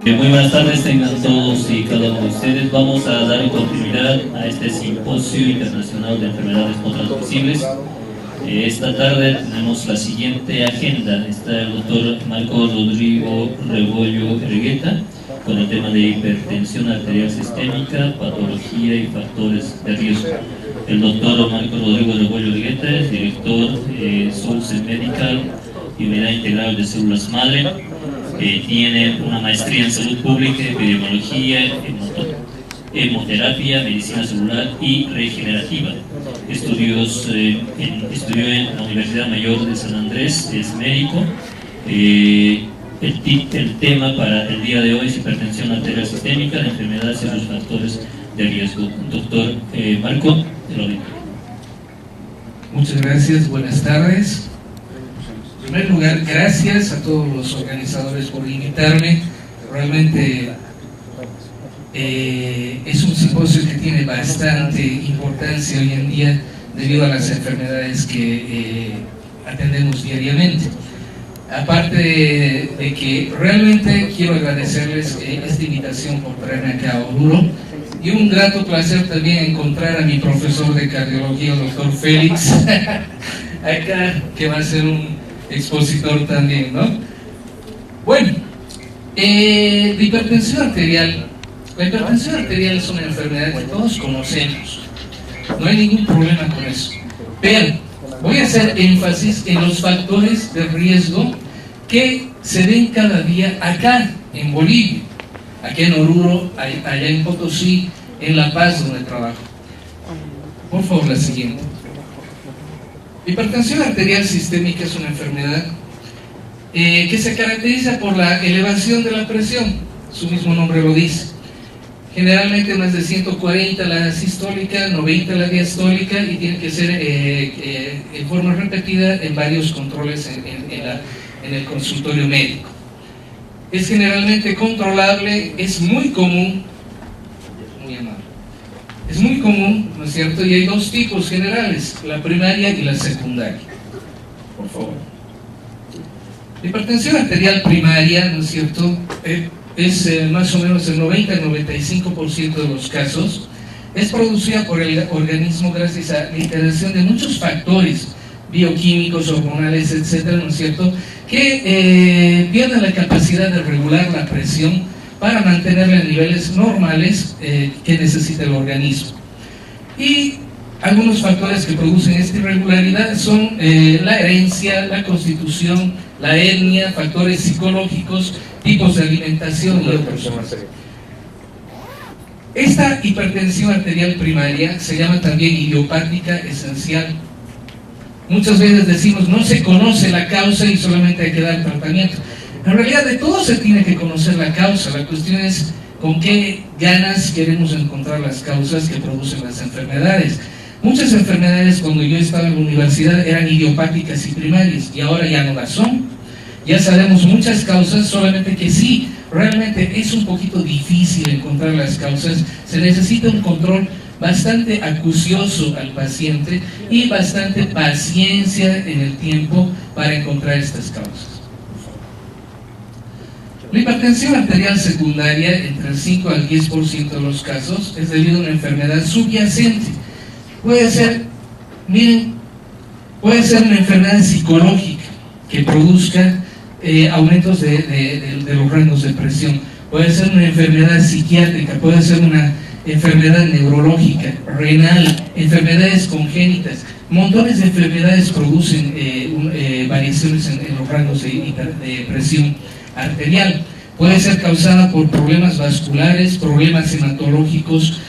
Muy buenas tardes, tengan todos y cada uno de ustedes. Vamos a dar continuidad a este simposio internacional de enfermedades no transmisibles. Esta tarde tenemos la siguiente agenda. Está el doctor Marco Rodrigo Rebollo Ergueta con el tema de hipertensión arterial sistémica, patología y factores de riesgo. El doctor Marco Rodrigo Rebollo Ergueta es director Source Medical y Unidad Integral de Células Madre. Tiene una maestría en salud pública, epidemiología, hemoterapia, medicina celular y regenerativa. Estudió en la Universidad Mayor de San Andrés, es médico. El tema para el día de hoy es hipertensión arterial sistémica, la enfermedad y sus factores de riesgo. Doctor Marco, te lo digo. Muchas gracias, buenas tardes. En primer lugar, gracias a todos los organizadores por invitarme. Realmente es un simposio que tiene bastante importancia hoy en día debido a las enfermedades que atendemos diariamente. Aparte de que realmente quiero agradecerles esta invitación por traerme acá a Oruro, y un grato placer también encontrar a mi profesor de cardiología, el doctor Félix, acá, que va a ser un expositor también, ¿no? Bueno, de hipertensión arterial. La hipertensión arterial es una enfermedad que todos conocemos, no hay ningún problema con eso, pero voy a hacer énfasis en los factores de riesgo que se ven cada día acá en Bolivia, aquí en Oruro, allá en Potosí, en La Paz, donde trabajo. Por favor, la siguiente. Hipertensión arterial sistémica es una enfermedad que se caracteriza por la elevación de la presión, su mismo nombre lo dice. Generalmente más de 140 la sistólica, 90 la diastólica, y tiene que ser en forma repetida en varios controles en el consultorio médico. Es generalmente controlable, es muy común, muy amable. Es muy común, ¿no es cierto? Y hay dos tipos generales, la primaria y la secundaria. Por favor. La hipertensión arterial primaria, ¿no es cierto? Es más o menos el 90-95% de los casos. Es producida por el organismo gracias a la interacción de muchos factores bioquímicos, hormonales, etcétera, ¿no es cierto? Que pierden la capacidad de regular la presión para mantenerla en niveles normales que necesita el organismo. Y algunos factores que producen esta irregularidad son la herencia, la constitución, la etnia, factores psicológicos, tipos de alimentación y otros más. Esta hipertensión arterial primaria se llama también idiopática esencial. Muchas veces decimos no se conoce la causa y solamente hay que dar tratamiento. En realidad de todo se tiene que conocer la causa. La cuestión es con qué ganas queremos encontrar las causas que producen las enfermedades. Muchas enfermedades cuando yo estaba en la universidad eran idiopáticas y primarias y ahora ya no las son. Ya sabemos muchas causas, solamente que sí, realmente es un poquito difícil encontrar las causas. Se necesita un control bastante acucioso al paciente y bastante paciencia en el tiempo para encontrar estas causas. La hipertensión arterial secundaria, entre el 5 al 10% de los casos, es debido a una enfermedad subyacente. Puede ser, miren, puede ser una enfermedad psicológica que produzca aumentos de los rangos de presión. Puede ser una enfermedad psiquiátrica, puede ser una enfermedad neurológica, renal, enfermedades congénitas. Montones de enfermedades producen variaciones en los rangos de presión arterial. Puede ser causada por problemas vasculares, problemas hematológicos,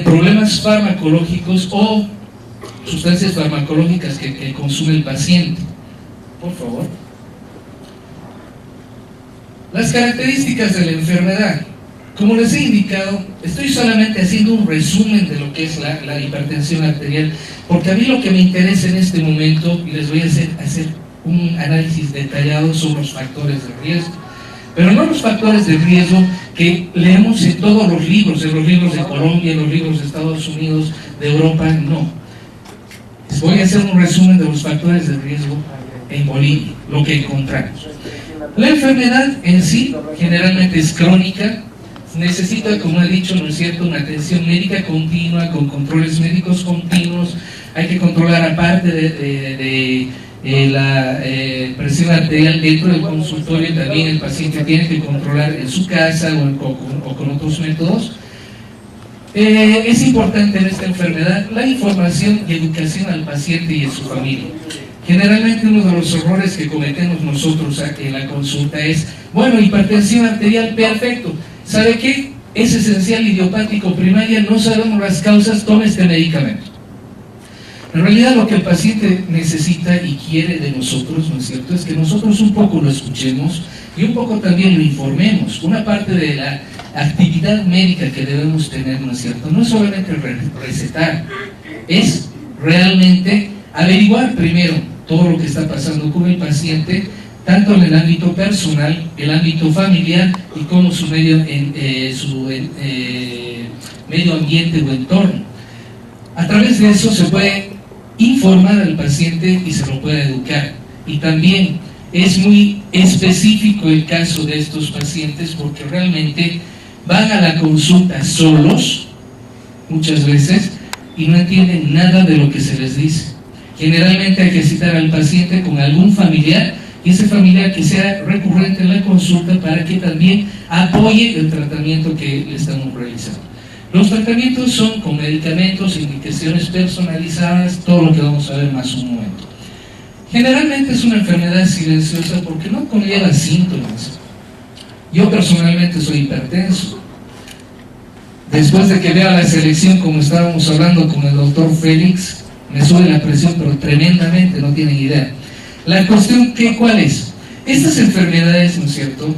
problemas farmacológicos o sustancias farmacológicas que consume el paciente. Por favor. Las características de la enfermedad. Como les he indicado, estoy solamente haciendo un resumen de lo que es la hipertensión arterial, porque a mí lo que me interesa en este momento, y les voy a hacer un análisis detallado sobre los factores de riesgo, pero no los factores de riesgo que leemos en todos los libros de Colombia, en los libros de Estados Unidos, de Europa, no. Les voy a hacer un resumen de los factores de riesgo en Bolivia, lo que encontramos. La enfermedad en sí generalmente es crónica, necesita, como he dicho, ¿no es cierto?, una atención médica continua, con controles médicos continuos. Hay que controlar, aparte de la presión arterial dentro del consultorio, también el paciente tiene que controlar en su casa o con otros métodos. Es importante en esta enfermedad la información y educación al paciente y a su familia. Generalmente uno de los errores que cometemos nosotros en la consulta es, bueno, hipertensión arterial, perfecto. ¿Sabe qué? Es esencial, idiopático, primaria, no sabemos las causas, tome este medicamento. En realidad lo que el paciente necesita y quiere de nosotros, ¿no es cierto?, es que nosotros un poco lo escuchemos y un poco también lo informemos. Una parte de la actividad médica que debemos tener, ¿no es cierto?, no es solamente recetar, es realmente averiguar primero todo lo que está pasando con el paciente, tanto en el ámbito personal, el ámbito familiar y como su medio ambiente o entorno. A través de eso se puede informar al paciente y se lo puede educar. Y también es muy específico el caso de estos pacientes, porque realmente van a la consulta solos, muchas veces, y no entienden nada de lo que se les dice. Generalmente hay que citar al paciente con algún familiar, y ese familiar que sea recurrente en la consulta para que también apoye el tratamiento que le estamos realizando. Los tratamientos son con medicamentos, indicaciones personalizadas, todo lo que vamos a ver más un momento. Generalmente es una enfermedad silenciosa porque no conlleva síntomas. Yo personalmente soy hipertenso. Después de que vea la selección, como estábamos hablando con el doctor Félix, me sube la presión, pero tremendamente, no tienen idea. La cuestión, ¿cuál es? Estas enfermedades, ¿no es cierto?,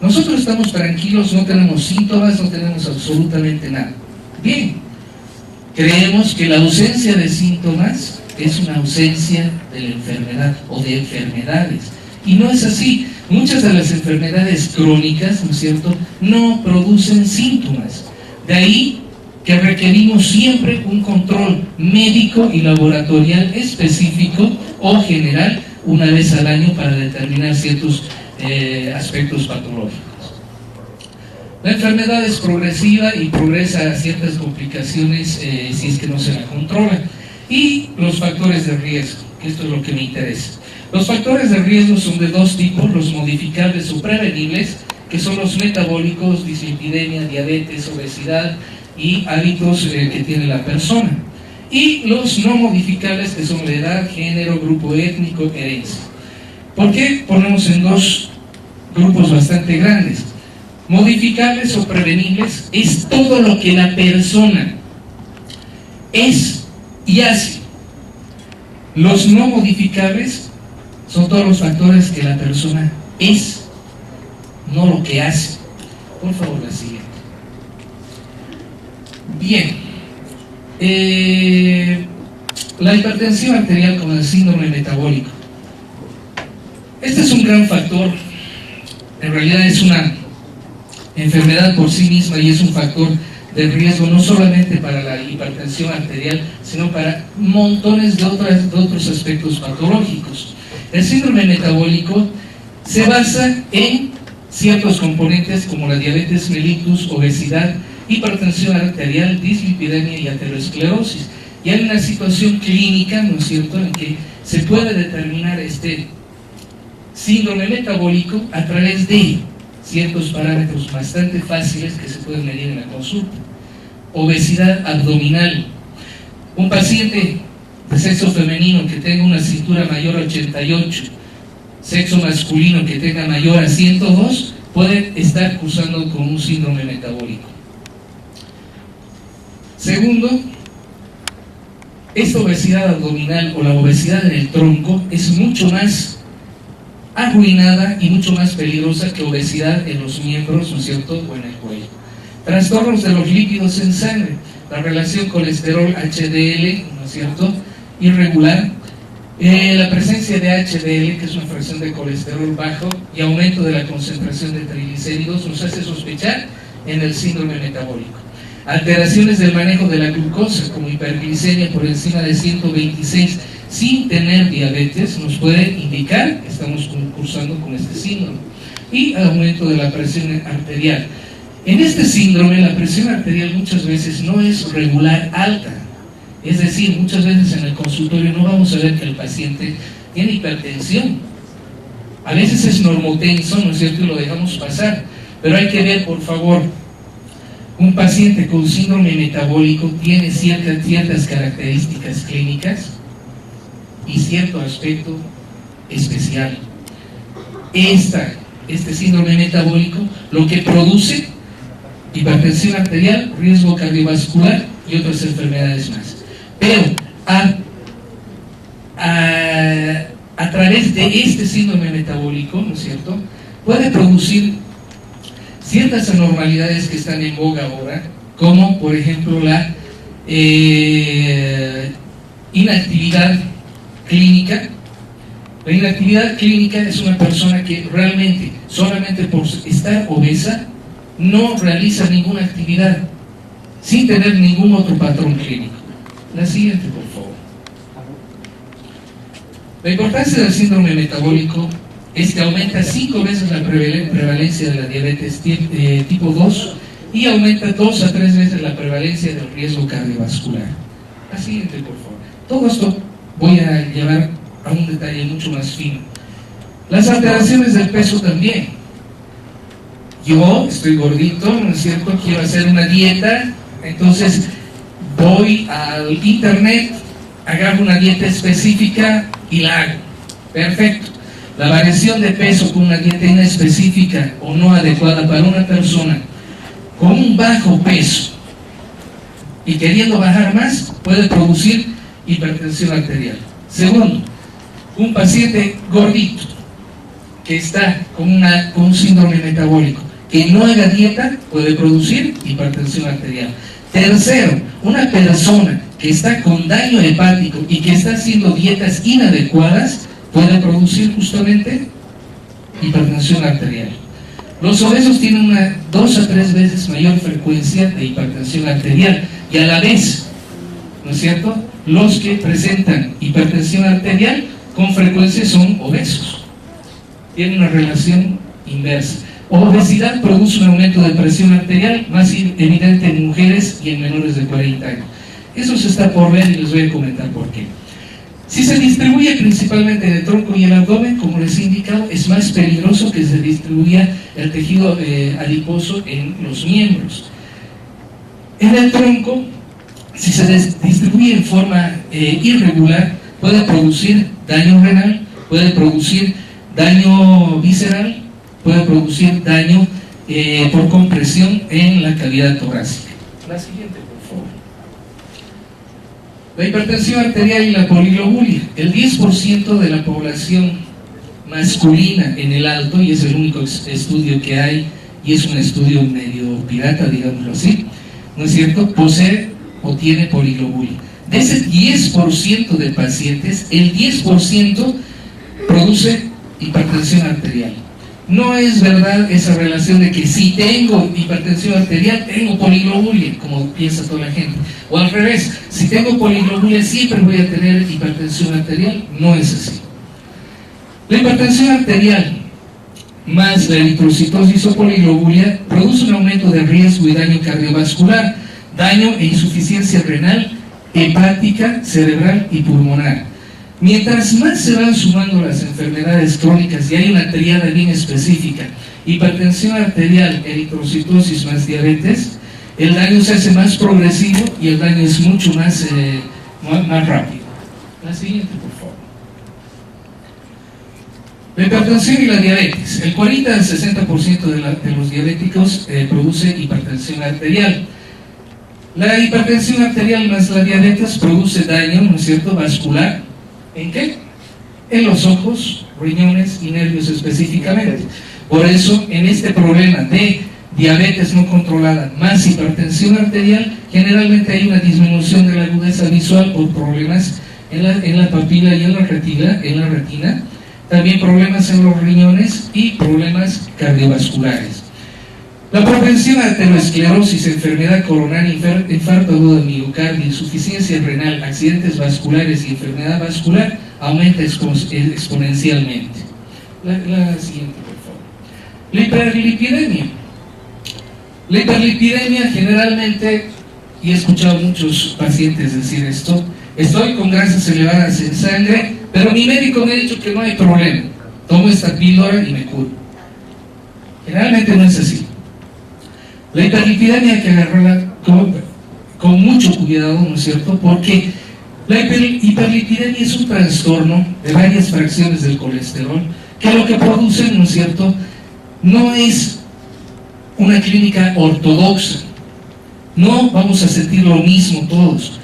nosotros estamos tranquilos, no tenemos síntomas, no tenemos absolutamente nada. Bien, creemos que la ausencia de síntomas es una ausencia de la enfermedad o de enfermedades. Y no es así. Muchas de las enfermedades crónicas, ¿no es cierto?, no producen síntomas. De ahí que requerimos siempre un control médico y laboratorial específico o general una vez al año para determinar ciertos aspectos patológicos. La enfermedad es progresiva y progresa a ciertas complicaciones si es que no se la controla. Y los factores de riesgo, que esto es lo que me interesa. Los factores de riesgo son de dos tipos: los modificables o prevenibles, que son los metabólicos, dislipidemia, diabetes, obesidad y hábitos que tiene la persona. Y los no modificables, que son la edad, género, grupo étnico, herencia. ¿Por qué ponemos en dos grupos bastante grandes? Modificables o prevenibles es todo lo que la persona es y hace. Los no modificables son todos los factores que la persona es, no lo que hace. Por favor, la siguiente. Bien. La hipertensión arterial con el síndrome metabólico. Este es un gran factor. En realidad es una enfermedad por sí misma y es un factor de riesgo no solamente para la hipertensión arterial, sino para montones de otros aspectos patológicos. El síndrome metabólico se basa en ciertos componentes como la diabetes mellitus, obesidad, hipertensión arterial, dislipidemia y aterosclerosis. Y hay una situación clínica, ¿no es cierto?, en que se puede determinar este síndrome metabólico a través de ciertos parámetros bastante fáciles que se pueden medir en la consulta. Obesidad abdominal. Un paciente de sexo femenino que tenga una cintura mayor a 88, sexo masculino que tenga mayor a 102, puede estar cursando con un síndrome metabólico. Segundo, esta obesidad abdominal o la obesidad en el tronco es mucho más arruinada y mucho más peligrosa que obesidad en los miembros, ¿no es cierto?, o en el cuello. Trastornos de los lípidos en sangre, la relación colesterol-HDL, ¿no es cierto?, irregular, la presencia de HDL, que es una fracción de colesterol bajo, y aumento de la concentración de triglicéridos nos hace sospechar en el síndrome metabólico. Alteraciones del manejo de la glucosa, como hiperglicemia por encima de 126, sin tener diabetes, nos puede indicar que estamos cursando con este síndrome. y aumento de la presión arterial. En este síndrome la presión arterial muchas veces no es regular alta, es decir, muchas veces en el consultorio no vamos a ver que el paciente tiene hipertensión, a veces es normotenso, ¿no es cierto?, y lo dejamos pasar, pero hay que ver, por favor, un paciente con síndrome metabólico tiene ciertas características clínicas y cierto aspecto especial. Este síndrome metabólico lo que produce hipertensión arterial, riesgo cardiovascular y otras enfermedades más. Pero a través de este síndrome metabólico, ¿no es cierto?, puede producir ciertas anormalidades que están en boga ahora, como por ejemplo la inactividad clínica. La inactividad clínica es una persona que realmente, solamente por estar obesa, no realiza ninguna actividad, sin tener ningún otro patrón clínico. La siguiente, por favor. La importancia del síndrome metabólico es que aumenta 5 veces la prevalencia de la diabetes tipo 2 y aumenta 2 a 3 veces la prevalencia del riesgo cardiovascular. La siguiente, por favor. Todo esto voy a llevar a un detalle mucho más fino. Las alteraciones del peso también. Yo estoy gordito, ¿no es cierto?, quiero hacer una dieta, entonces voy al internet, agarro una dieta específica y la hago. Perfecto. La variación de peso con una dieta inespecífica o no adecuada para una persona con un bajo peso y queriendo bajar más puede producir hipertensión arterial. Segundo, un paciente gordito que está con un síndrome metabólico que no haga dieta puede producir hipertensión arterial. Tercero, una persona que está con daño hepático y que está haciendo dietas inadecuadas puede producir justamente hipertensión arterial. Los obesos tienen una 2 a 3 veces mayor frecuencia de hipertensión arterial y a la vez, ¿no es cierto?, los que presentan hipertensión arterial con frecuencia son obesos. Tienen una relación inversa. Obesidad produce un aumento de presión arterial más evidente en mujeres y en menores de 40 años. Eso se está por ver y les voy a comentar por qué. Si se distribuye principalmente en el tronco y el abdomen, como les he indicado, es más peligroso que se distribuya el tejido adiposo en los miembros. En el tronco, si se distribuye en forma irregular, puede producir daño renal, puede producir daño visceral, puede producir daño por compresión en la cavidad torácica. La siguiente, por favor. La hipertensión arterial y la poliglobulia. El 10% de la población masculina en el alto, y es el único estudio que hay, y es un estudio medio pirata, digámoslo así, ¿no es cierto?, posee o tiene poliglobulia. De ese 10% de pacientes, el 10% produce hipertensión arterial. No es verdad esa relación de que si tengo hipertensión arterial, tengo poliglobulia, como piensa toda la gente. O al revés, si tengo poliglobulia siempre voy a tener hipertensión arterial. No es así. La hipertensión arterial más la eritrocitosis o poliglobulia produce un aumento de riesgo y daño cardiovascular, daño e insuficiencia renal, hepática, cerebral y pulmonar. Mientras más se van sumando las enfermedades crónicas y hay una triada bien específica, hipertensión arterial, eritrocitosis más diabetes, el daño se hace más progresivo y el daño es mucho más rápido. La siguiente, por favor. La hipertensión y la diabetes. El 40 al 60% de los diabéticos produce hipertensión arterial. La hipertensión arterial más la diabetes produce daño, ¿no es cierto?, vascular. ¿En qué? En los ojos, riñones y nervios específicamente. Por eso, en este problema de diabetes no controlada más hipertensión arterial, generalmente hay una disminución de la agudeza visual por problemas en la papila y en la retina, también problemas en los riñones y problemas cardiovasculares. La propensión a aterosclerosis, enfermedad coronaria, infarto agudo de miocardio, insuficiencia renal, accidentes vasculares y enfermedad vascular aumenta exponencialmente. La siguiente, por favor. La hiperlipidemia. La hiperlipidemia generalmente, y he escuchado a muchos pacientes decir esto, estoy con grasas elevadas en sangre, pero mi médico me ha dicho que no hay problema, tomo esta píldora y me curo. Generalmente no es así. La hiperlipidemia hay que agarrarla con mucho cuidado, ¿no es cierto? Porque la hiperlipidemia es un trastorno de varias fracciones del colesterol que lo que produce, ¿no es cierto?, no es una clínica ortodoxa. No vamos a sentir lo mismo todos.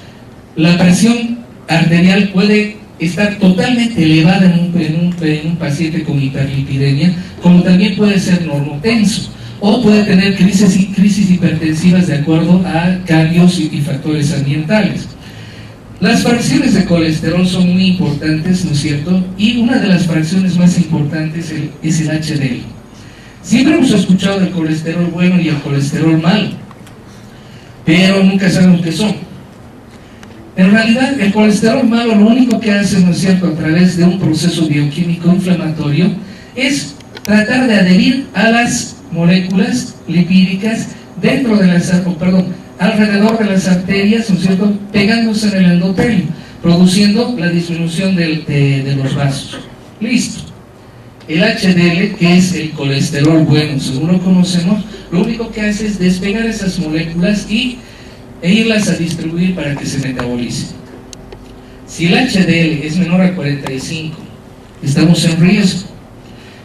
La presión arterial puede estar totalmente elevada en un paciente con hiperlipidemia, como también puede ser normotenso, o puede tener crisis hipertensivas de acuerdo a cambios y factores ambientales. Las fracciones de colesterol son muy importantes, ¿no es cierto? Y una de las fracciones más importantes es el HDL. Siempre hemos escuchado del colesterol bueno y el colesterol malo, pero nunca sabemos qué son. En realidad, el colesterol malo lo único que hace, ¿no es cierto?, a través de un proceso bioquímico inflamatorio, es tratar de adherir a las moléculas lipídicas alrededor de las arterias, ¿no es cierto?, pegándose en el endotelio, produciendo la disminución de los vasos. Listo. El HDL, que es el colesterol bueno, según lo conocemos, lo único que hace es despegar esas moléculas e irlas a distribuir para que se metabolicen. Si el HDL es menor a 45, estamos en riesgo.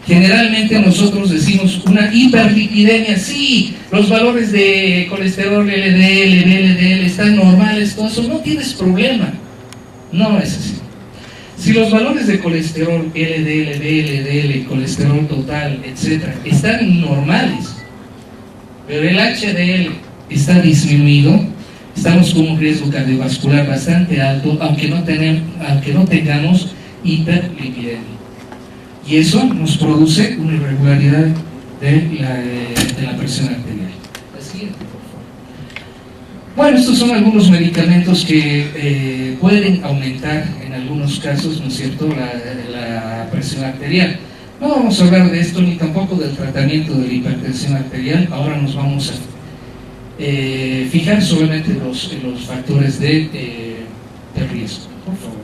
Generalmente nosotros decimos una hiperlipidemia, sí, los valores de colesterol LDL, VLDL están normales, todo eso, no tienes problema. No es así. Si los valores de colesterol LDL, VLDL, colesterol total, etc., están normales, pero el HDL está disminuido, estamos con un riesgo cardiovascular bastante alto, aunque no tengamos hiperlipidemia. Y eso nos produce una irregularidad de la presión arterial. La siguiente, por favor. Bueno, estos son algunos medicamentos que pueden aumentar en algunos casos, ¿no es cierto?, la presión arterial. No vamos a hablar de esto ni tampoco del tratamiento de la hipertensión arterial. Ahora nos vamos a fijar solamente en los factores de riesgo. Por favor.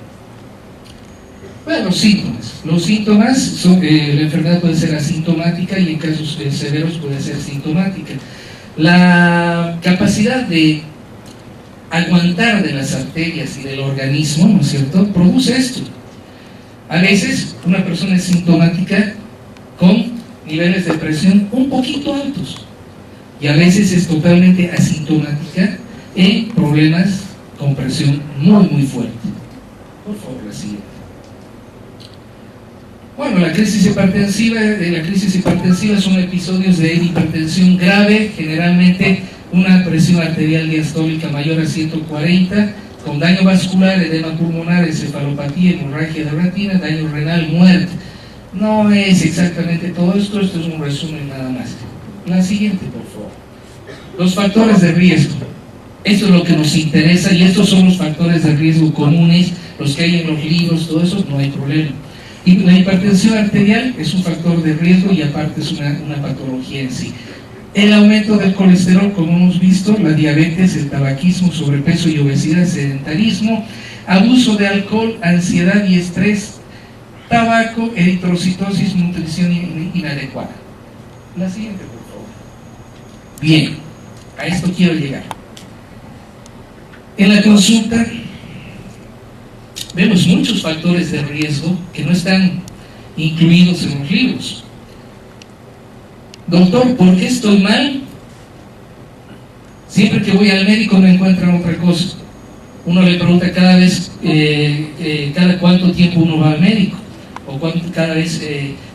Bueno, los síntomas. Los síntomas son la enfermedad puede ser asintomática y en casos severos puede ser sintomática. La capacidad de aguantar de las arterias y del organismo, ¿no es cierto?, produce esto. A veces una persona es sintomática con niveles de presión un poquito altos y a veces es totalmente asintomática en problemas con presión muy muy fuerte. Por favor, la siguiente. Bueno, la crisis hipertensiva son episodios de hipertensión grave, generalmente una presión arterial diastólica mayor a 140, con daño vascular, edema pulmonar, encefalopatía, hemorragia de retina, daño renal, muerte. No es exactamente todo esto, esto es un resumen nada más. La siguiente, por favor. Los factores de riesgo. Esto es lo que nos interesa y estos son los factores de riesgo comunes, los que hay en los libros, todo eso, no hay problema. Y la hipertensión arterial es un factor de riesgo y aparte es una patología en sí. El aumento del colesterol, como hemos visto, la diabetes, el tabaquismo, sobrepeso y obesidad, sedentarismo, abuso de alcohol, ansiedad y estrés, tabaco, eritrocitosis, nutrición inadecuada. La siguiente, por favor. Bien, a esto quiero llegar. En la consulta vemos muchos factores de riesgo que no están incluidos en los libros. Doctor, ¿por qué estoy mal? Siempre que voy al médico me encuentran otra cosa. Uno le pregunta cada cuánto tiempo uno va al médico, o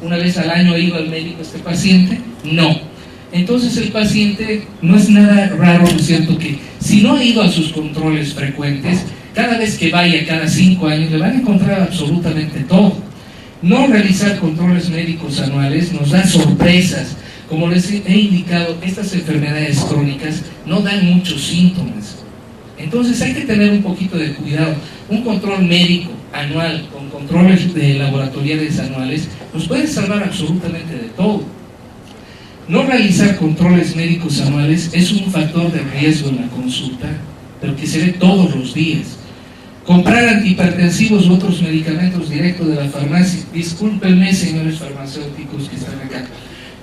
una vez al año ha ido al médico este paciente. No. Entonces el paciente no es nada raro, ¿no es cierto?, que si no ha ido a sus controles frecuentes, cada vez que vaya, cada 5 años, le van a encontrar absolutamente todo. No realizar controles médicos anuales nos da sorpresas. Como les he indicado, estas enfermedades crónicas no dan muchos síntomas. Entonces hay que tener un poquito de cuidado. Un control médico anual, con controles laboratoriales anuales, nos puede salvar absolutamente de todo. No realizar controles médicos anuales es un factor de riesgo en la consulta, pero que se ve todos los días. Comprar antihipertensivos u otros medicamentos directo de la farmacia, discúlpenme señores farmacéuticos que están acá,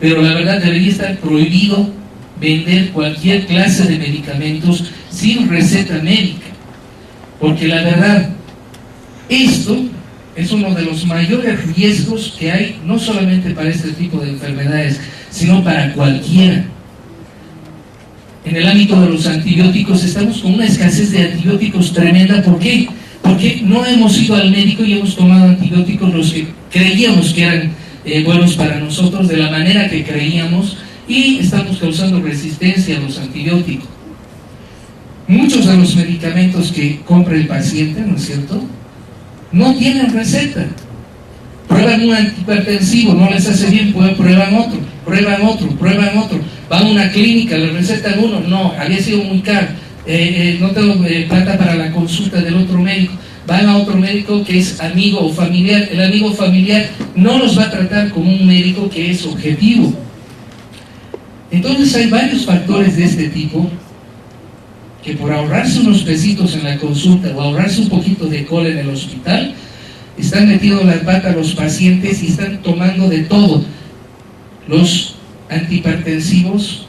pero la verdad debería estar prohibido vender cualquier clase de medicamentos sin receta médica, porque la verdad, esto es uno de los mayores riesgos que hay, no solamente para este tipo de enfermedades, sino para cualquiera. En el ámbito de los antibióticos estamos con una escasez de antibióticos tremenda. ¿Por qué? Porque no hemos ido al médico y hemos tomado antibióticos los que creíamos que eran buenos para nosotros, de la manera que creíamos, y estamos causando resistencia a los antibióticos. Muchos de los medicamentos que compra el paciente, ¿no es cierto?, no tienen receta. Prueban un antihipertensivo, no les hace bien, prueban otro. Van a una clínica, le recetan uno, no, había sido muy caro, no tengo plata para la consulta del otro médico. Van a otro médico que es amigo o familiar. El amigo familiar no los va a tratar como un médico que es objetivo. Entonces hay varios factores de este tipo que por ahorrarse unos pesitos en la consulta o ahorrarse un poquito de cola en el hospital, están metiendo la pata a los pacientes y están tomando de todo. Los antihipertensivos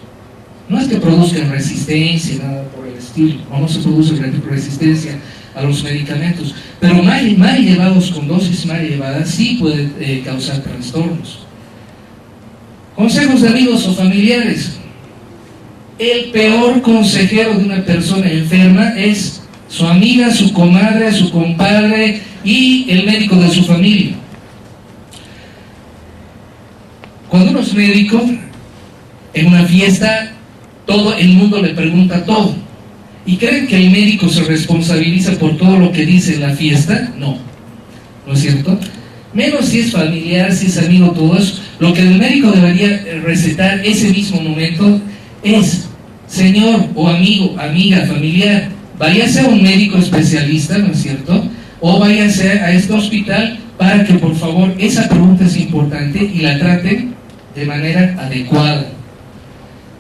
no es que produzcan resistencia, nada por el estilo, no se produce resistencia a los medicamentos, pero mal llevados, con dosis mal llevadas, sí pueden causar trastornos. Consejos de amigos o familiares. El peor consejero de una persona enferma es su amiga, su comadre, su compadre y el médico de su familia. Cuando uno es médico, en una fiesta, todo el mundo le pregunta todo. ¿Y creen que el médico se responsabiliza por todo lo que dice en la fiesta? No, ¿no es cierto? Menos si es familiar, si es amigo, todo eso. Lo que el médico debería recetar ese mismo momento es: señor o amigo, amiga, familiar, váyase a un médico especialista, ¿no es cierto?, o váyase a este hospital para que por favor esa pregunta es importante y la traten de manera adecuada.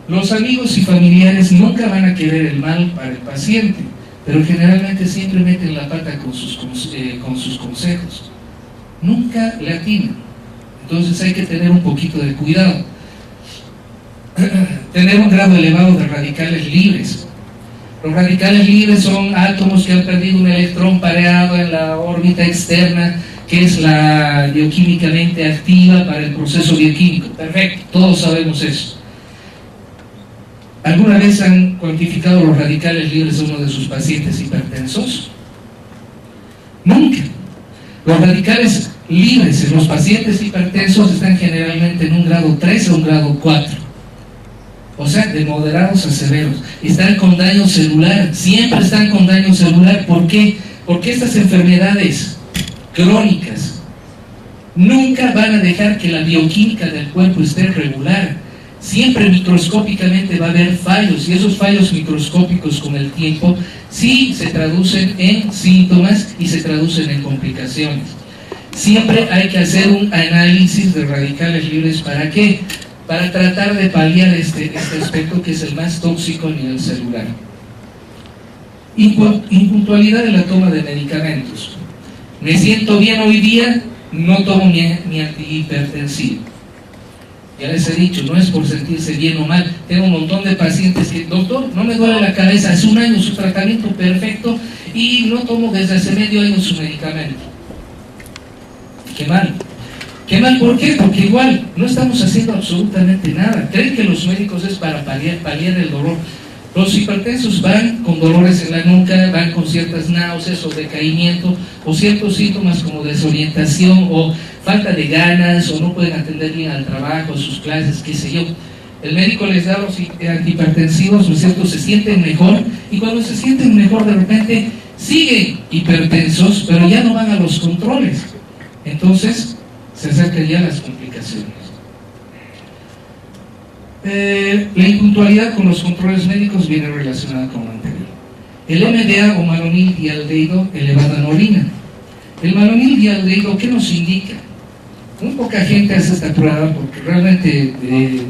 Los amigos y familiares nunca van a querer el mal para el paciente, pero generalmente siempre meten la pata con sus consejos. Nunca le atinan. Entonces hay que tener un poquito de cuidado. Tener un grado elevado de radicales libres. Los radicales libres son átomos que han perdido un electrón pareado en la órbita externa, que es la bioquímicamente activa para el proceso bioquímico. Perfecto, todos sabemos eso. ¿Alguna vez han cuantificado los radicales libres de uno de sus pacientes hipertensos? Nunca. Los radicales libres en los pacientes hipertensos están generalmente en un grado 3 o un grado 4. O sea, de moderados a severos. Están con daño celular, siempre están con daño celular. ¿Por qué? Porque estas enfermedades crónicas nunca van a dejar que la bioquímica del cuerpo esté regular. Siempre microscópicamente va a haber fallos, y esos fallos microscópicos con el tiempo sí se traducen en síntomas y se traducen en complicaciones. Siempre hay que hacer un análisis de radicales libres. ¿Para qué? Para tratar de paliar este aspecto que es el más tóxico a nivel celular. Impuntualidad en la toma de medicamentos. Me siento bien hoy día, no tomo mi antihipertensivo. Ya les he dicho, no es por sentirse bien o mal. Tengo un montón de pacientes que, doctor, no me duele la cabeza, hace un año su tratamiento perfecto y no tomo desde hace medio año su medicamento. Qué mal. Qué mal, ¿por qué? Porque igual no estamos haciendo absolutamente nada. Creen que los médicos es para paliar el dolor. Los hipertensos van con dolores en la nuca, van con ciertas náuseas o decaimiento, o ciertos síntomas como desorientación o falta de ganas, o no pueden atender bien al trabajo, sus clases, qué sé yo. El médico les da los antihipertensivos, ¿no es cierto?, se sienten mejor, y cuando se sienten mejor de repente siguen hipertensos, pero ya no van a los controles. Entonces se acercan ya las complicaciones. La impuntualidad con los controles médicos viene relacionada con lo anterior. El MDA o malonil dialdehído elevado en orina. El malonil dialdehído, ¿qué nos indica? Muy poca gente hace esta prueba porque realmente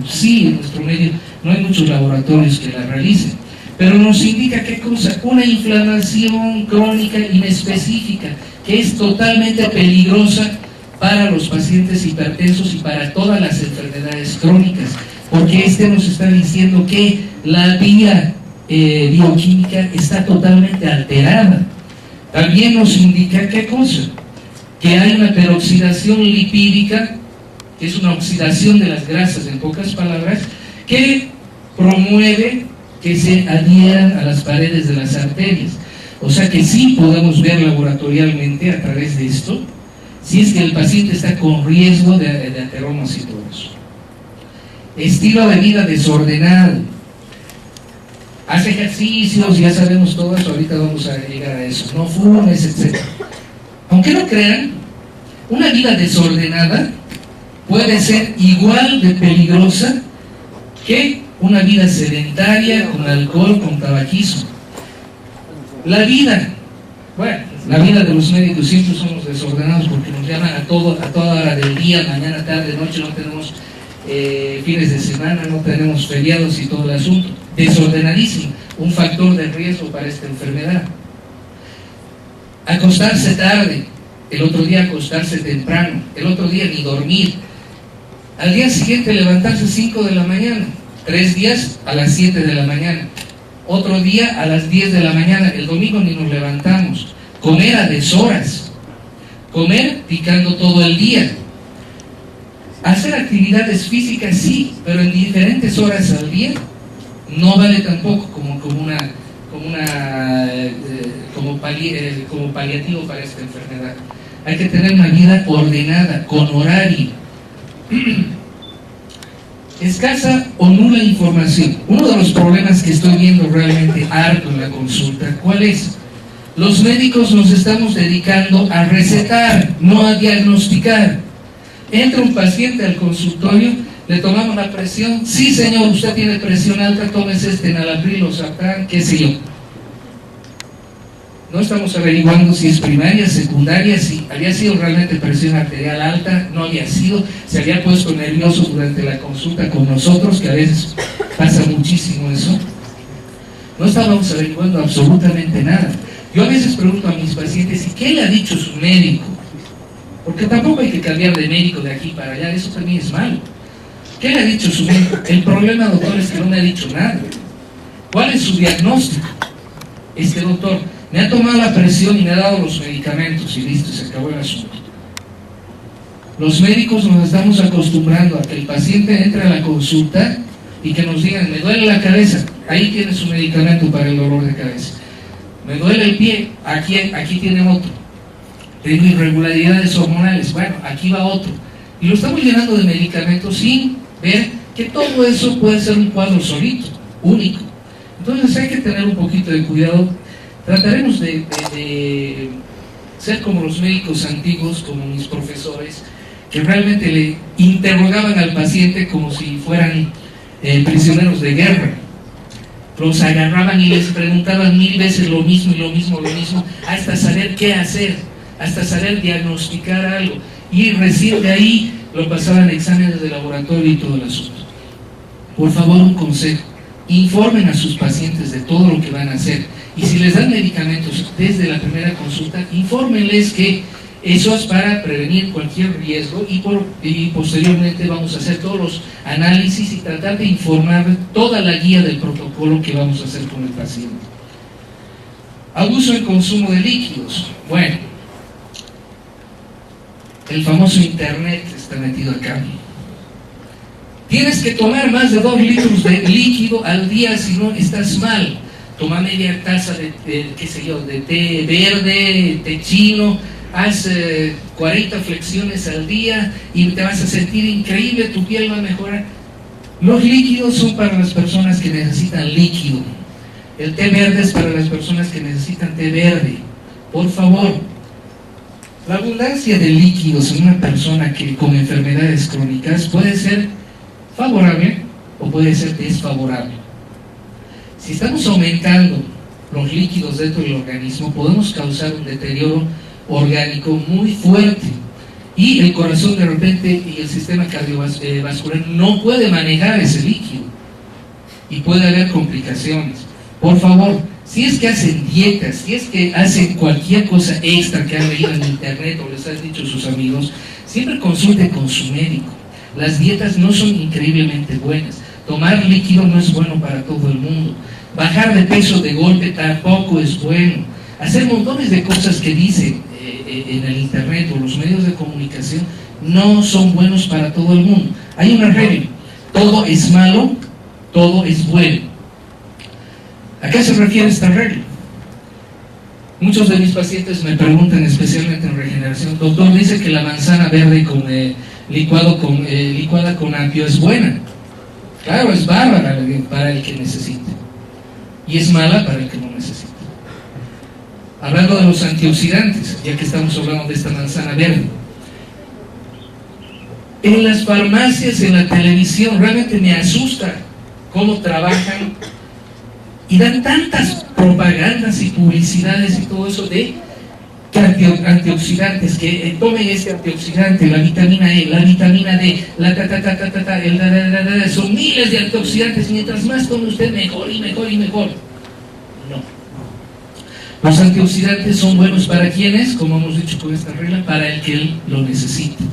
sí, en nuestro medio no hay muchos laboratorios que la realicen, pero nos indica qué cosa, una inflamación crónica inespecífica que es totalmente peligrosa para los pacientes hipertensos y para todas las enfermedades crónicas, porque nos está diciendo que la vía bioquímica está totalmente alterada. También nos indica qué cosa, que hay una peroxidación lipídica, que es una oxidación de las grasas, en pocas palabras, que promueve que se adhieran a las paredes de las arterias. O sea que sí podemos ver laboratorialmente a través de esto, si es que el paciente está con riesgo de ateromas y todo eso. Estilo de vida desordenado. Hace ejercicios, ya sabemos todo eso, ahorita vamos a llegar a eso. No fumes, etc. Aunque no crean, una vida desordenada puede ser igual de peligrosa que una vida sedentaria, con alcohol, con tabaquismo. La vida de los médicos siempre somos desordenados porque nos llaman a toda hora del día, mañana, tarde, noche, no tenemos fines de semana, no tenemos feriados y todo el asunto. Desordenadísimo, un factor de riesgo para esta enfermedad. Acostarse tarde, el otro día acostarse temprano, el otro día ni dormir, al día siguiente levantarse 5 de la mañana, 3 días a las 7 de la mañana, otro día a las 10 de la mañana, el domingo ni nos levantamos, comer a deshoras, comer picando todo el día, hacer actividades físicas sí, pero en diferentes horas al día no vale tampoco como paliativo para esta enfermedad. Hay que tener una vida ordenada, con horario. Escasa o nula información. Uno de los problemas que estoy viendo realmente harto en la consulta, ¿cuál es? Los médicos nos estamos dedicando a recetar, no a diagnosticar. Entra un paciente al consultorio, le tomamos la presión, sí señor, usted tiene presión alta, tómese enalapril o Sartán, qué sé yo. No estamos averiguando si es primaria, secundaria, si había sido realmente presión arterial alta, no había sido, se había puesto nervioso durante la consulta con nosotros, que a veces pasa muchísimo eso. No estábamos averiguando absolutamente nada. Yo a veces pregunto a mis pacientes, ¿y qué le ha dicho su médico? Porque tampoco hay que cambiar de médico de aquí para allá, eso también es malo. ¿Qué le ha dicho su médico? El problema, doctor, es que no me ha dicho nada. ¿Cuál es su diagnóstico? Doctor, me ha tomado la presión y me ha dado los medicamentos y listo, se acabó el asunto. Los médicos nos estamos acostumbrando a que el paciente entre a la consulta y que nos digan, me duele la cabeza, ahí tiene su medicamento para el dolor de cabeza. Me duele el pie, aquí tiene otro. Tengo irregularidades hormonales, bueno, aquí va otro. Y lo estamos llenando de medicamentos sin ver que todo eso puede ser un cuadro solito, único. Entonces hay que tener un poquito de cuidado. Trataremos de ser como los médicos antiguos, como mis profesores, que realmente le interrogaban al paciente como si fueran prisioneros de guerra. Los agarraban y les preguntaban 1000 veces lo mismo y lo mismo, hasta saber qué hacer, hasta saber diagnosticar algo. Y recién de ahí lo pasaban a exámenes de laboratorio y todo el asunto. Por favor, un consejo. Informen a sus pacientes de todo lo que van a hacer. Y si les dan medicamentos desde la primera consulta, infórmenles que eso es para prevenir cualquier riesgo y posteriormente vamos a hacer todos los análisis y tratar de informar toda la guía del protocolo que vamos a hacer con el paciente. Abuso en consumo de líquidos. Bueno, el famoso internet está metido acá. Tienes que tomar más de 2 litros de líquido al día, si no estás mal. Toma media taza de té verde, té chino, haz 40 flexiones al día y te vas a sentir increíble, tu piel va a mejorar. Los líquidos son para las personas que necesitan líquido. El té verde es para las personas que necesitan té verde. Por favor, la abundancia de líquidos en una persona que con enfermedades crónicas puede ser favorable o puede ser desfavorable. Si estamos aumentando los líquidos dentro del organismo, podemos causar un deterioro orgánico muy fuerte y el corazón de repente y el sistema cardiovascular no puede manejar ese líquido y puede haber complicaciones. Por favor, si es que hacen dietas, si es que hacen cualquier cosa extra que han leído en internet o les han dicho sus amigos, siempre consulten con su médico. Las dietas no son increíblemente buenas. Tomar líquido no es bueno para todo el mundo. Bajar de peso de golpe tampoco es bueno. Hacer montones de cosas que dicen en el internet o los medios de comunicación no son buenos para todo el mundo. Hay una regla: todo es malo, todo es bueno. ¿A qué se refiere esta regla? Muchos de mis pacientes me preguntan, especialmente en regeneración: doctor, dice que la manzana verde licuada con apio es buena. Claro, es bárbara para el que necesite y es mala para el que no necesita. Hablando de los antioxidantes, ya que estamos hablando de esta manzana verde, en las farmacias, en la televisión, realmente me asusta cómo trabajan y dan tantas propagandas y publicidades y todo eso de antioxidantes, que tomen este antioxidante, la vitamina E, la vitamina D, son miles de antioxidantes, mientras más tome usted mejor y mejor y mejor. No. Los antioxidantes son buenos para quienes, como hemos dicho con esta regla, para el que lo necesita.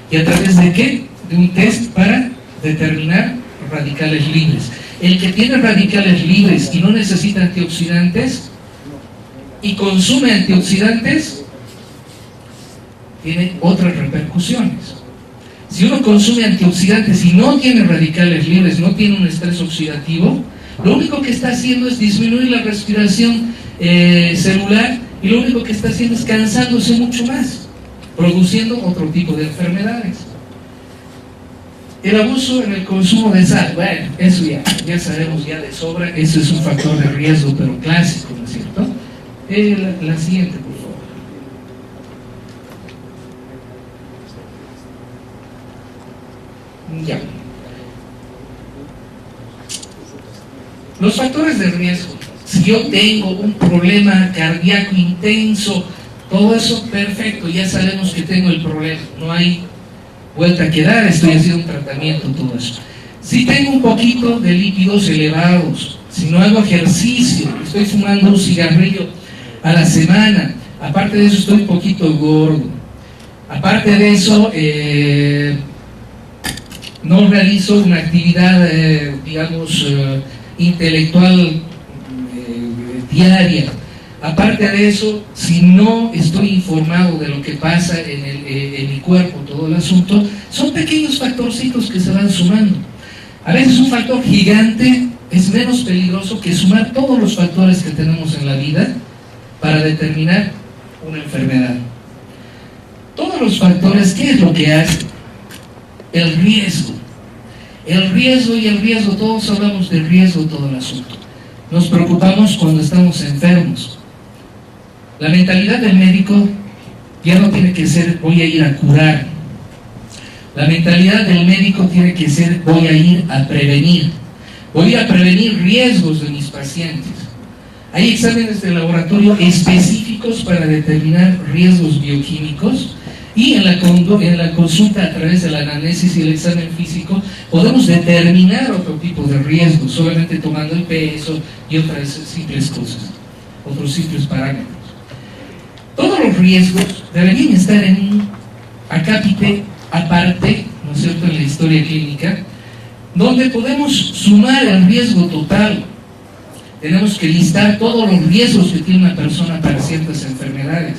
¿Y a través de qué? De un test para determinar radicales libres. El que tiene radicales libres y no necesita antioxidantes y consume antioxidantes, tiene otras repercusiones. Si uno consume antioxidantes y no tiene radicales libres, no tiene un estrés oxidativo, lo único que está haciendo es disminuir la respiración celular, y lo único que está haciendo es cansándose mucho más, produciendo otro tipo de enfermedades. El abuso en el consumo de sal, bueno, eso ya sabemos ya de sobra, eso es un factor de riesgo, pero clásico, ¿no es cierto? La siguiente, por favor. Ya. Los factores de riesgo. Si yo tengo un problema cardíaco intenso, todo eso, perfecto, ya sabemos que tengo el problema, no hay vuelta que dar, estoy haciendo un tratamiento, todo eso. Si tengo un poquito de lípidos elevados, si no hago ejercicio, estoy fumando un cigarrillo a la semana, aparte de eso estoy un poquito gordo, aparte de eso no realizo una actividad, intelectual diaria, aparte de eso, si no estoy informado de lo que pasa en mi cuerpo, todo el asunto, son pequeños factorcitos que se van sumando. A veces un factor gigante es menos peligroso que sumar todos los factores que tenemos en la vida para determinar una enfermedad. Todos los factores, ¿qué es lo que hacen? El riesgo. El riesgo, todos hablamos de riesgo, todo el asunto. Nos preocupamos cuando estamos enfermos. La mentalidad del médico ya no tiene que ser voy a ir a curar. La mentalidad del médico tiene que ser voy a ir a prevenir. Voy a prevenir riesgos de mis pacientes. Hay exámenes de laboratorio específicos para determinar riesgos bioquímicos, y en la consulta a través de la anamnesis y el examen físico podemos determinar otro tipo de riesgos, solamente tomando el peso y otras simples cosas, otros simples parámetros. Todos los riesgos deberían estar en un acápite aparte, ¿no es cierto?, en la historia clínica, donde podemos sumar el riesgo total. Tenemos que listar todos los riesgos que tiene una persona para ciertas enfermedades.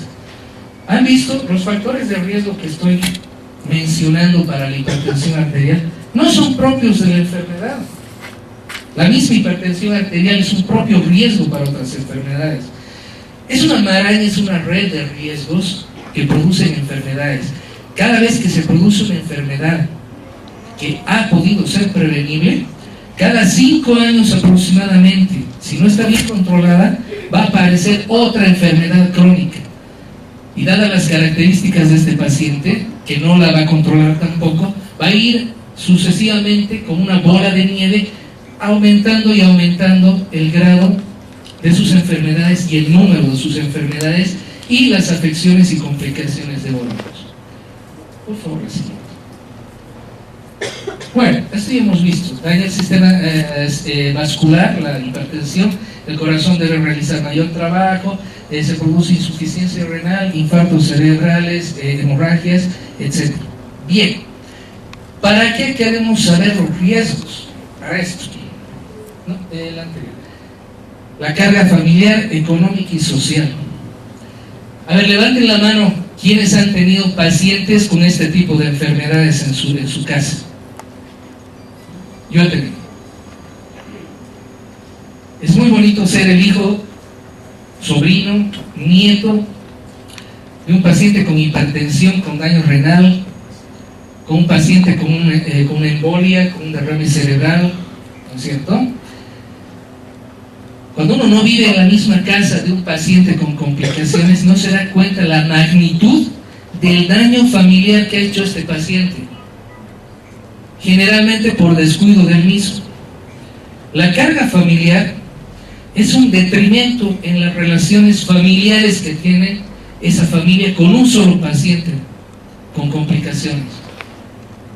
¿Han visto? Los factores de riesgo que estoy mencionando para la hipertensión arterial no son propios de la enfermedad. La misma hipertensión arterial es un propio riesgo para otras enfermedades. Es una maraña, es una red de riesgos que producen enfermedades. Cada vez que se produce una enfermedad que ha podido ser prevenible, cada 5 años aproximadamente, si no está bien controlada, va a aparecer otra enfermedad crónica. Y dadas las características de este paciente, que no la va a controlar tampoco, va a ir sucesivamente como una bola de nieve, aumentando y aumentando el grado de sus enfermedades y el número de sus enfermedades y las afecciones y complicaciones de órganos. Por favor, la siguiente. Bueno, esto ya hemos visto. Daña el sistema vascular, la hipertensión, el corazón debe realizar mayor trabajo, se produce insuficiencia renal, infartos cerebrales, hemorragias, etc. Bien, ¿para qué queremos saber los riesgos? Para esto, ¿no? El anterior. La carga familiar, económica y social. A ver, levanten la mano quienes han tenido pacientes con este tipo de enfermedades en su casa. Yo he tenido. Es muy bonito ser el hijo, sobrino, nieto de un paciente con hipertensión, con daño renal, con un paciente con una embolia, con un derrame cerebral, ¿no es cierto? Cuando uno no vive en la misma casa de un paciente con complicaciones, no se da cuenta la magnitud del daño familiar que ha hecho este paciente, generalmente por descuido del mismo. La carga familiar es un detrimento en las relaciones familiares que tiene esa familia con un solo paciente con complicaciones.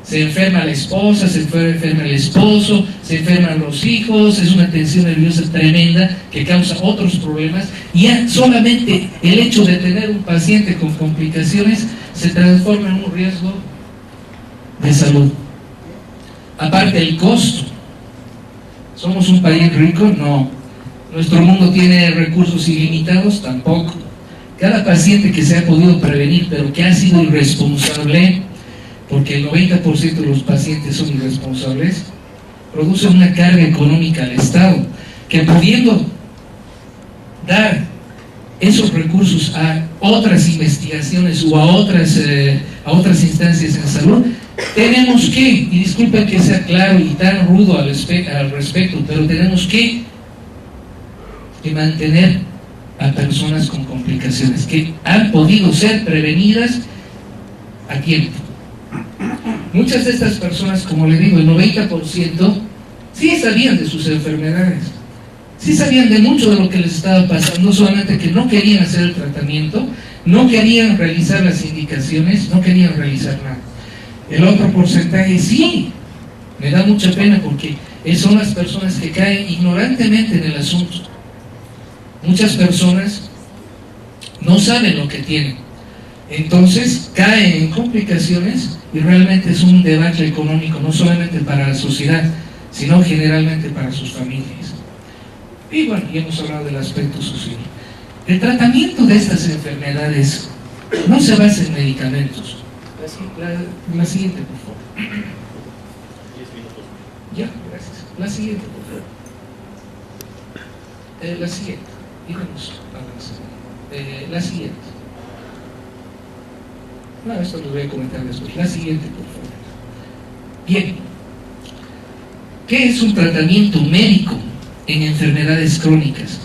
Se enferma la esposa, se enferma el esposo, se enferman los hijos, es una tensión nerviosa tremenda que causa otros problemas, y ya solamente el hecho de tener un paciente con complicaciones se transforma en un riesgo de salud. Aparte el costo. ¿Somos un país rico? No. ¿Nuestro mundo tiene recursos ilimitados? Tampoco. Cada paciente que se ha podido prevenir, pero que ha sido irresponsable, porque el 90% de los pacientes son irresponsables, produce una carga económica al Estado, que pudiendo dar esos recursos a otras investigaciones o a otras instancias en salud, tenemos que, y disculpen que sea claro y tan rudo al respecto, pero tenemos que mantener a personas con complicaciones que han podido ser prevenidas a tiempo. Muchas de estas personas, como le digo, el 90%, sí sabían de sus enfermedades, sí sabían de mucho de lo que les estaba pasando, no solamente que no querían hacer el tratamiento, no querían realizar las indicaciones, no querían realizar nada. El otro porcentaje sí, me da mucha pena porque son las personas que caen ignorantemente en el asunto. Muchas personas no saben lo que tienen, entonces caen en complicaciones y realmente es un debacle económico, no solamente para la sociedad, sino generalmente para sus familias. Y bueno, ya hemos hablado del aspecto social. El tratamiento de estas enfermedades no se basa en medicamentos. La siguiente, por favor. 10 minutos. Ya, gracias. La siguiente, por favor. La siguiente. Iremos avanzando. La siguiente. No, esto lo voy a comentar después. La siguiente, por favor. Bien. ¿Qué es un tratamiento médico en enfermedades crónicas?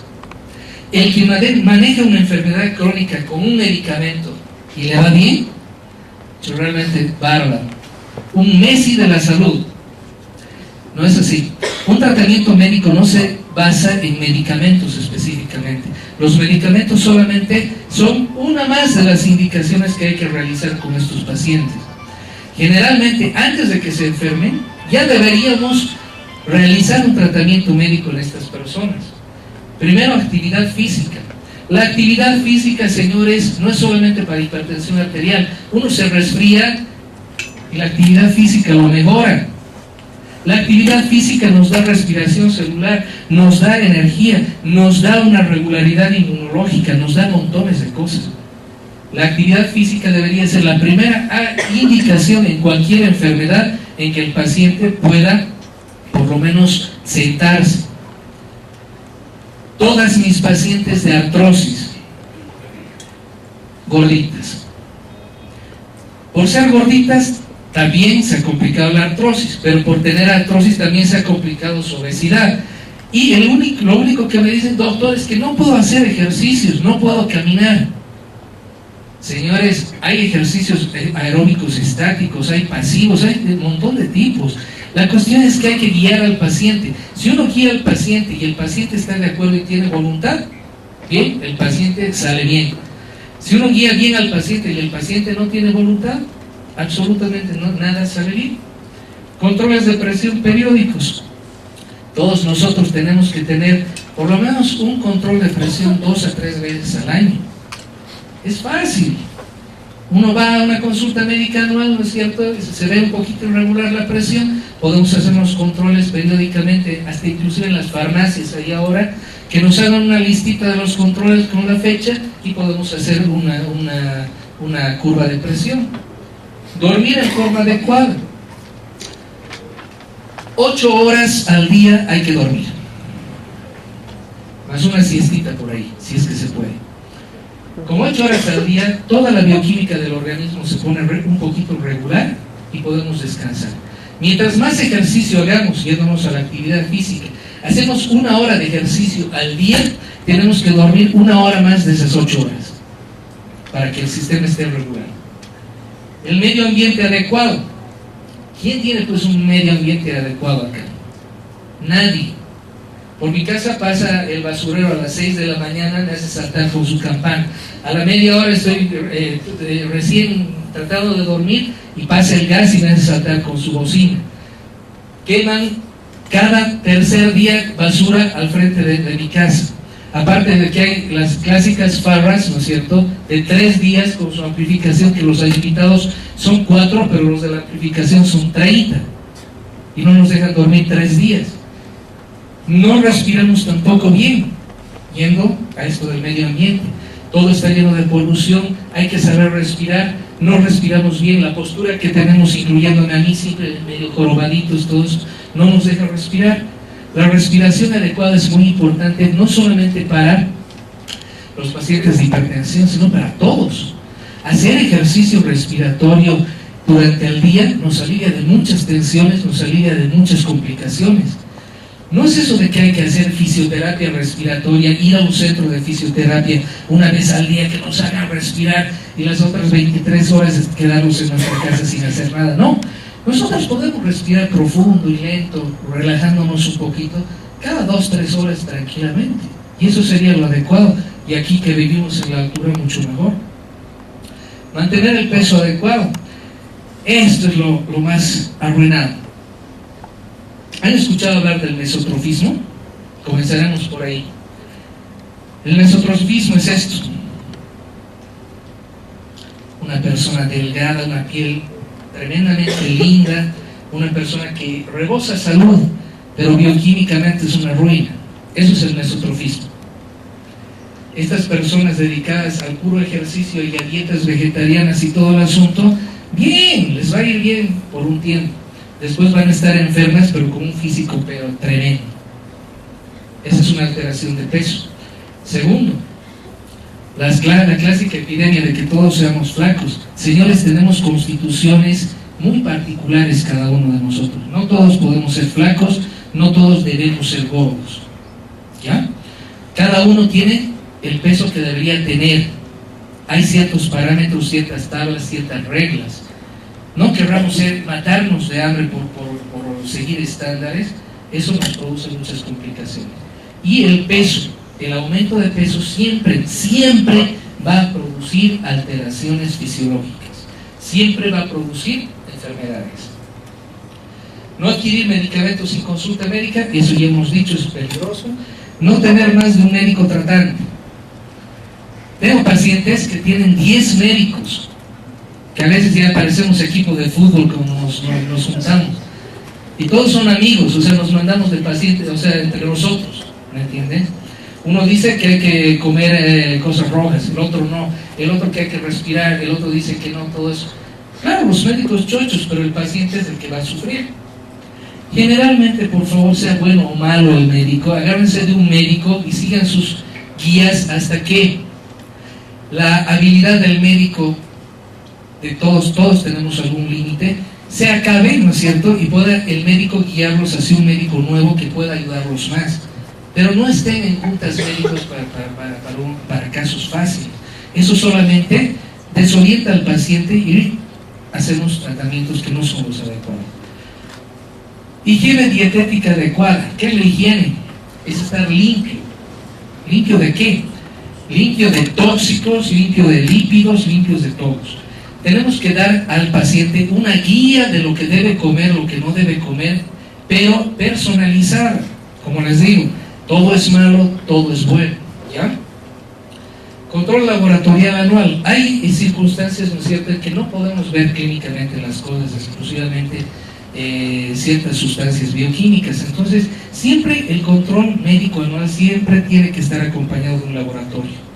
El que maneja una enfermedad crónica con un medicamento y le va bien, es realmente bárbaro. Un Messi de la salud. No es así. Un tratamiento médico no se basa en medicamentos específicamente. Los medicamentos solamente son una más de las indicaciones que hay que realizar con estos pacientes. Generalmente, antes de que se enfermen, ya deberíamos realizar un tratamiento médico en estas personas. Primero, actividad física. La actividad física, señores, no es solamente para hipertensión arterial. Uno se resfría y la actividad física lo mejora. La actividad física nos da respiración celular, nos da energía, nos da una regularidad inmunológica, nos da montones de cosas. La actividad física debería ser la primera indicación en cualquier enfermedad en que el paciente pueda, por lo menos, sentarse. Todas mis pacientes de artrosis, gorditas. Por ser gorditas, también se ha complicado la artrosis, pero por tener artrosis también se ha complicado su obesidad. Y lo único que me dicen, doctor, es que no puedo hacer ejercicios, no puedo caminar. Señores, hay ejercicios aeróbicos estáticos, hay pasivos, hay un montón de tipos. La cuestión es que hay que guiar al paciente. Si uno guía al paciente y el paciente está de acuerdo y tiene voluntad, bien, el paciente sale bien. Si uno guía bien al paciente y el paciente no tiene voluntad, absolutamente nada sale bien. Controles de presión periódicos. Todos nosotros tenemos que tener por lo menos un control de presión 2 a 3 veces al año. Es fácil. Uno va a una consulta médica anual, ¿no es cierto? Se ve un poquito irregular la presión, podemos hacer unos controles periódicamente, hasta inclusive en las farmacias ahí ahora, que nos hagan una listita de los controles con la fecha y podemos hacer una curva de presión. Dormir en forma adecuada. 8 horas al día hay que dormir, más una siestita por ahí, si es que se puede. Con 8 horas al día, toda la bioquímica del organismo se pone un poquito regular y podemos descansar. Mientras más ejercicio hagamos, yéndonos a la actividad física, hacemos 1 hora de ejercicio al día, tenemos que dormir 1 hora más de esas 8 horas para que el sistema esté regular. El medio ambiente adecuado. ¿Quién tiene pues un medio ambiente adecuado acá? Nadie. Por mi casa pasa el basurero a las 6 de la mañana, me hace saltar con su campana. A la media hora estoy recién tratando de dormir y pasa el gas y me hace saltar con su bocina. Queman cada tercer día basura al frente de mi casa. Aparte de que hay las clásicas farras, ¿no es cierto?, de 3 días con su amplificación, que los invitados son 4, pero los de la amplificación son 30. Y no nos dejan dormir 3 días. No respiramos tampoco bien, yendo a esto del medio ambiente. Todo está lleno de polución, hay que saber respirar, no respiramos bien. La postura que tenemos, incluyéndome a mí, siempre medio jorobaditos todos, no nos deja respirar. La respiración adecuada es muy importante, no solamente para los pacientes de hipertensión, sino para todos. Hacer ejercicio respiratorio durante el día nos alivia de muchas tensiones, nos alivia de muchas complicaciones. No es eso de que hay que hacer fisioterapia respiratoria, ir a un centro de fisioterapia 1 vez al día que nos hagan respirar y las otras 23 horas quedarnos en nuestra casa sin hacer nada. No, nosotros podemos respirar profundo y lento, relajándonos un poquito, cada 2-3 horas tranquilamente. Y eso sería lo adecuado. Y aquí que vivimos en la altura, mucho mejor. Mantener el peso adecuado. Esto es lo más arruinado. ¿Han escuchado hablar del mesotrofismo? Comenzaremos por ahí. El mesotrofismo es esto: una persona delgada, una piel tremendamente linda, una persona que rebosa salud, pero bioquímicamente es una ruina. Eso es el mesotrofismo. Estas personas dedicadas al puro ejercicio y a dietas vegetarianas y todo el asunto, bien, les va a ir bien por un tiempo. Después van a estar enfermas, pero con un físico pero tremendo. Esa es una alteración de peso. Segundo, la clásica epidemia de que todos seamos flacos. Señores, tenemos constituciones muy particulares cada uno de nosotros. No todos podemos ser flacos, no todos debemos ser gordos. ¿Ya? Cada uno tiene el peso que debería tener. Hay ciertos parámetros, ciertas tablas, ciertas reglas. No querramos matarnos de hambre por seguir estándares. Eso nos produce muchas complicaciones. Y el peso, el aumento de peso siempre va a producir alteraciones fisiológicas. Siempre va a producir enfermedades. No adquirir medicamentos sin consulta médica, eso ya hemos dicho, es peligroso. No tener más de un médico tratante. Tengo pacientes que tienen 10 médicos, que a veces ya parecemos equipo de fútbol como nos juntamos. Y todos son amigos, o sea, nos mandamos de pacientes, o sea, entre nosotros, ¿me entiendes? Uno dice que hay que comer cosas rojas, el otro no, el otro que hay que respirar, el otro dice que no, todo eso. Claro, los médicos chochos, pero el paciente es el que va a sufrir. Generalmente, por favor, sea bueno o malo el médico, agárrense de un médico y sigan sus guías hasta que la habilidad del médico, de todos tenemos algún límite, se acabe, ¿no es cierto? Y pueda el médico guiarlos hacia un médico nuevo que pueda ayudarlos más. Pero no estén en juntas médicos para casos fáciles. Eso solamente desorienta al paciente y hacemos tratamientos que no son los adecuados. Higiene dietética adecuada. ¿Qué es la higiene? Es estar limpio. ¿Limpio de qué? Limpio de tóxicos, limpio de lípidos, limpios de todos. tenemos que dar al paciente una guía de lo que debe comer, lo que no debe comer, pero personalizada. Como les digo, todo es malo, todo es bueno, ¿ya? Control laboratorial anual. Hay circunstancias, ¿no es cierto?, en que no podemos ver clínicamente las cosas, exclusivamente ciertas sustancias bioquímicas. Entonces, siempre el control médico anual siempre tiene que estar acompañado de un laboratorio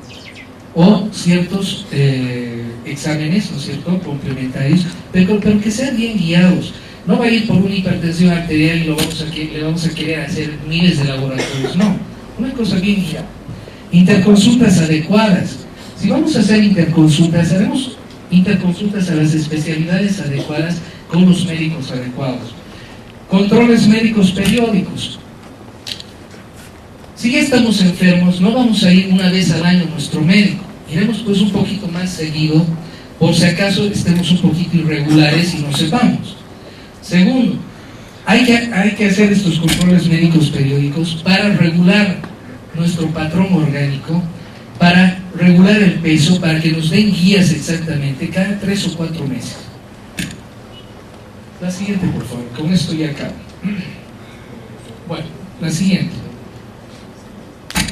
o ciertos exámenes, ¿no es cierto?, complementarios, pero que sean bien guiados. No va a ir por una hipertensión arterial y le vamos a querer hacer miles de laboratorios. No, una cosa bien guiada. Interconsultas adecuadas. Si vamos a hacer interconsultas, haremos interconsultas a las especialidades adecuadas con los médicos adecuados. Controles médicos periódicos. Si ya estamos enfermos, no vamos a ir una vez al año a nuestro médico. Iremos pues un poquito más seguido, por si acaso estemos un poquito irregulares y no sepamos. Segundo, hay que hacer estos controles médicos periódicos para regular nuestro patrón orgánico, para regular el peso, para que nos den guías exactamente cada 3 o 4 meses. La siguiente, por favor, con esto ya acabo. Bueno, la siguiente.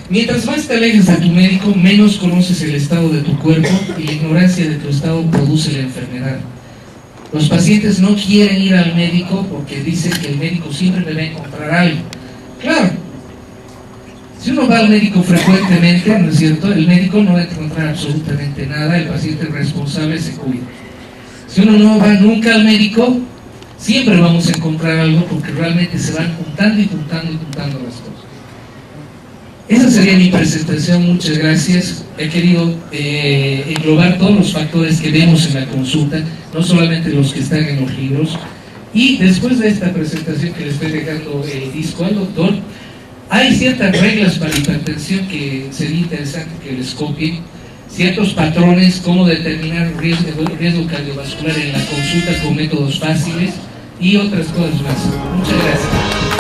Mientras más te alejes de tu médico, menos conoces el estado de tu cuerpo y la ignorancia de tu estado produce la enfermedad. Los pacientes no quieren ir al médico porque dicen que el médico siempre le va a encontrar algo. Claro, si uno va al médico frecuentemente, ¿no es cierto?, el médico no va a encontrar absolutamente nada, el paciente responsable se cuida. Si uno no va nunca al médico, siempre vamos a encontrar algo porque realmente se van juntando y juntando y juntando las cosas. Esa sería mi presentación, muchas gracias. He querido englobar todos los factores que vemos en la consulta, no solamente los que están en los libros. Y después de esta presentación que le estoy dejando el disco al doctor, hay ciertas reglas para hipertensión que sería interesante que les copien, ciertos patrones, cómo determinar riesgo cardiovascular en la consulta con métodos fáciles y otras cosas más. Muchas gracias.